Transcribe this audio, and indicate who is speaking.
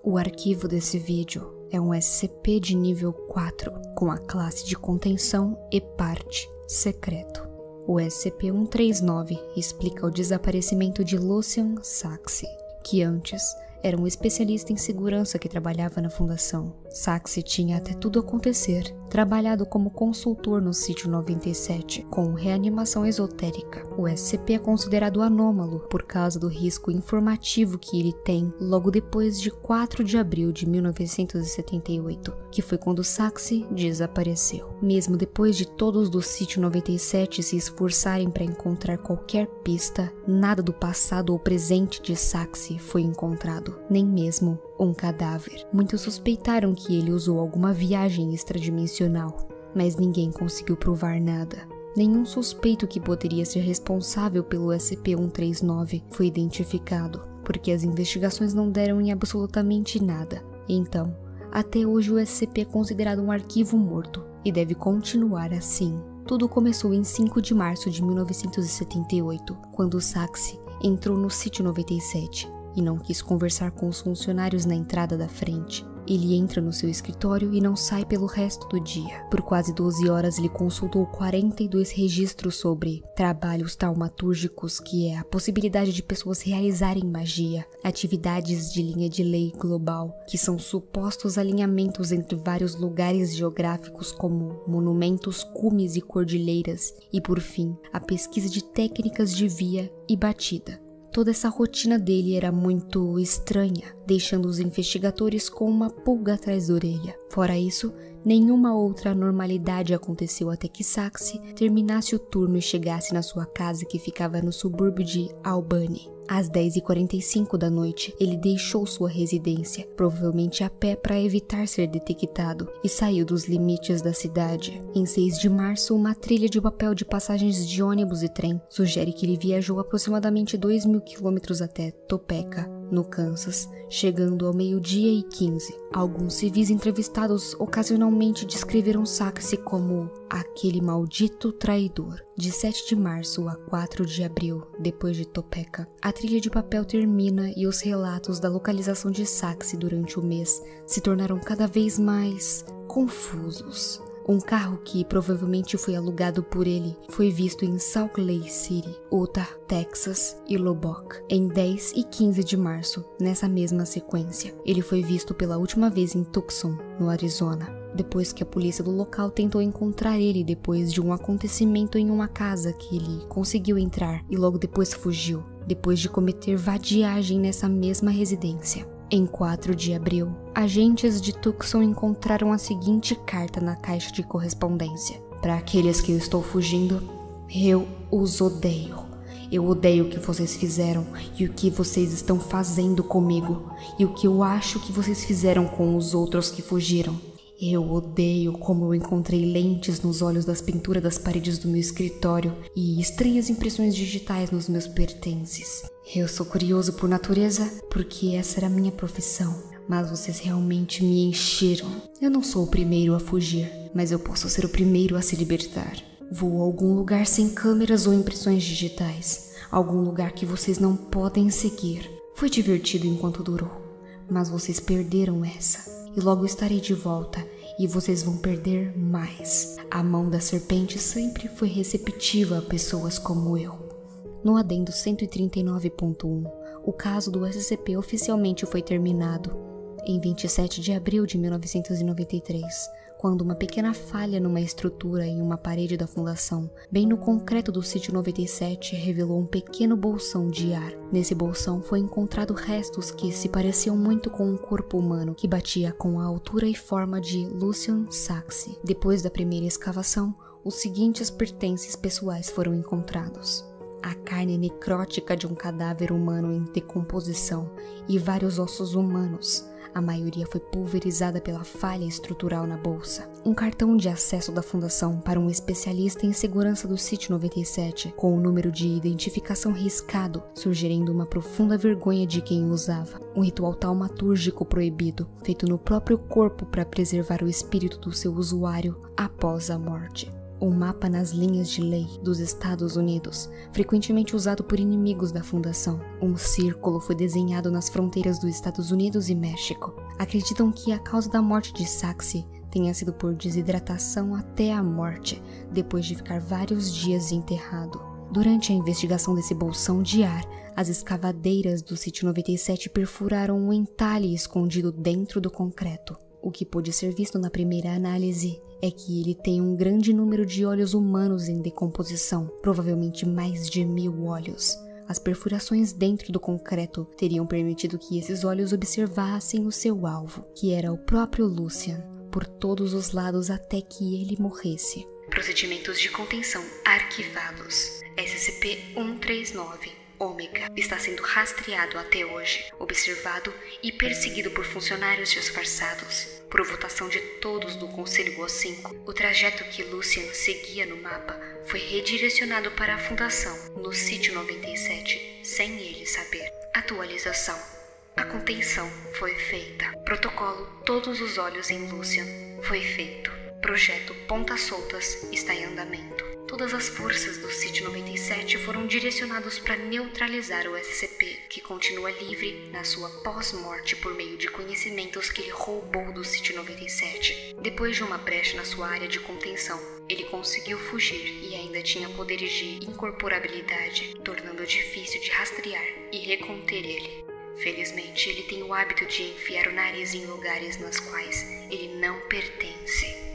Speaker 1: O arquivo desse vídeo é um SCP de nível 4, com a classe de contenção e parte secreto. O SCP-139 explica o desaparecimento de Lucian Saxe, que antes era um especialista em segurança que trabalhava na fundação. Saxe tinha, até tudo acontecer, trabalhado como consultor no Sítio 97, com reanimação esotérica. O SCP é considerado anômalo por causa do risco informativo que ele tem logo depois de 4 de abril de 1978, que foi quando Saxe desapareceu. Mesmo depois de todos do Sítio 97 se esforçarem para encontrar qualquer pista, nada do passado ou presente de Saxe foi encontrado, nem mesmo um cadáver. Muitos suspeitaram que ele usou alguma viagem extradimensional, mas ninguém conseguiu provar nada. Nenhum suspeito que poderia ser responsável pelo SCP-139 foi identificado, porque as investigações não deram em absolutamente nada. Então, até hoje o SCP é considerado um arquivo morto e deve continuar assim. Tudo começou em 5 de março de 1978, quando Saxe entrou no Sítio 97 e não quis conversar com os funcionários na entrada da frente. Ele entra no seu escritório e não sai pelo resto do dia. Por quase 12 horas ele consultou 42 registros sobre trabalhos taumatúrgicos, que é a possibilidade de pessoas realizarem magia, atividades de linha de lei global, que são supostos alinhamentos entre vários lugares geográficos como monumentos, cumes e cordilheiras, e por fim, a pesquisa de técnicas de via e batida. Toda essa rotina dele era muito estranha, deixando os investigadores com uma pulga atrás da orelha. Fora isso, nenhuma outra anormalidade aconteceu até que Saxe terminasse o turno e chegasse na sua casa, que ficava no subúrbio de Albany. Às 10h45 da noite, ele deixou sua residência, provavelmente a pé para evitar ser detectado, e saiu dos limites da cidade. Em 6 de março, uma trilha de papel de passagens de ônibus e trem sugere que ele viajou aproximadamente 2.000 quilômetros até Topeka, no Kansas, chegando ao 12h15. Alguns civis entrevistados ocasionalmente descreveram Saxe como aquele maldito traidor. De 7 de março a 4 de abril, depois de Topeka, a trilha de papel termina e os relatos da localização de Saxe durante o mês se tornaram cada vez mais confusos. Um carro que provavelmente foi alugado por ele foi visto em Salt Lake City, Utah, Texas e Lubbock em 10 e 15 de março. Nessa mesma sequência, ele foi visto pela última vez em Tucson, no Arizona, depois que a polícia do local tentou encontrar ele depois de um acontecimento em uma casa que ele conseguiu entrar e logo depois fugiu, depois de cometer vadiagem nessa mesma residência. Em 4 de abril, agentes de Tucson encontraram a seguinte carta na caixa de correspondência: para aqueles que eu estou fugindo, eu os odeio. Eu odeio o que vocês fizeram e o que vocês estão fazendo comigo e o que eu acho que vocês fizeram com os outros que fugiram. Eu odeio como eu encontrei lentes nos olhos das pinturas das paredes do meu escritório e estranhas impressões digitais nos meus pertences. Eu sou curioso por natureza porque essa era a minha profissão, mas vocês realmente me encheram. Eu não sou o primeiro a fugir, mas eu posso ser o primeiro a se libertar. Vou a algum lugar sem câmeras ou impressões digitais, algum lugar que vocês não podem seguir. Foi divertido enquanto durou, mas vocês perderam essa. E logo estarei de volta, e vocês vão perder mais. A mão da serpente sempre foi receptiva a pessoas como eu. No adendo 139.1, o caso do SCP oficialmente foi terminado em 27 de abril de 1993, quando uma pequena falha numa estrutura em uma parede da fundação, bem no concreto do Sítio 97, revelou um pequeno bolsão de ar. Nesse bolsão foi encontrado restos que se pareciam muito com um corpo humano, que batia com a altura e forma de Lucian Saxe. Depois da primeira escavação, os seguintes pertences pessoais foram encontrados: a carne necrótica de um cadáver humano em decomposição e vários ossos humanos. A maioria foi pulverizada pela falha estrutural na bolsa. Um cartão de acesso da fundação para um especialista em segurança do Sítio 97, com o número de identificação riscado, sugerindo uma profunda vergonha de quem o usava. Um ritual taumatúrgico proibido, feito no próprio corpo para preservar o espírito do seu usuário após a morte. o mapa nas linhas de lei dos Estados Unidos, frequentemente usado por inimigos da Fundação. Um círculo foi desenhado nas fronteiras dos Estados Unidos e México. Acreditam que a causa da morte de Saxe tenha sido por desidratação até a morte, depois de ficar vários dias enterrado. Durante a investigação desse bolsão de ar, as escavadeiras do Sítio 97 perfuraram um entalhe escondido dentro do concreto. O que pôde ser visto na primeira análise é que ele tem um grande número de olhos humanos em decomposição, provavelmente mais de 1000 olhos. As perfurações dentro do concreto teriam permitido que esses olhos observassem o seu alvo, que era o próprio Lucian, por todos os lados até que ele morresse. Procedimentos de contenção arquivados. SCP-139 Ômega está sendo rastreado até hoje, observado e perseguido por funcionários disfarçados. Por votação de todos do Conselho GO5, o trajeto que Lucian seguia no mapa foi redirecionado para a Fundação, no Sítio 97, sem ele saber. Atualização. A contenção foi feita. Protocolo Todos os Olhos em Lucian foi feito. Projeto Pontas Soltas está em andamento. Todas as forças do Sítio 97 foram direcionadas para neutralizar o SCP, que continua livre na sua pós-morte por meio de conhecimentos que ele roubou do Sítio 97. Depois de uma brecha na sua área de contenção, ele conseguiu fugir e ainda tinha poderes de incorporabilidade, tornando difícil de rastrear e reconter ele. Felizmente, ele tem o hábito de enfiar o nariz em lugares nos quais ele não pertence.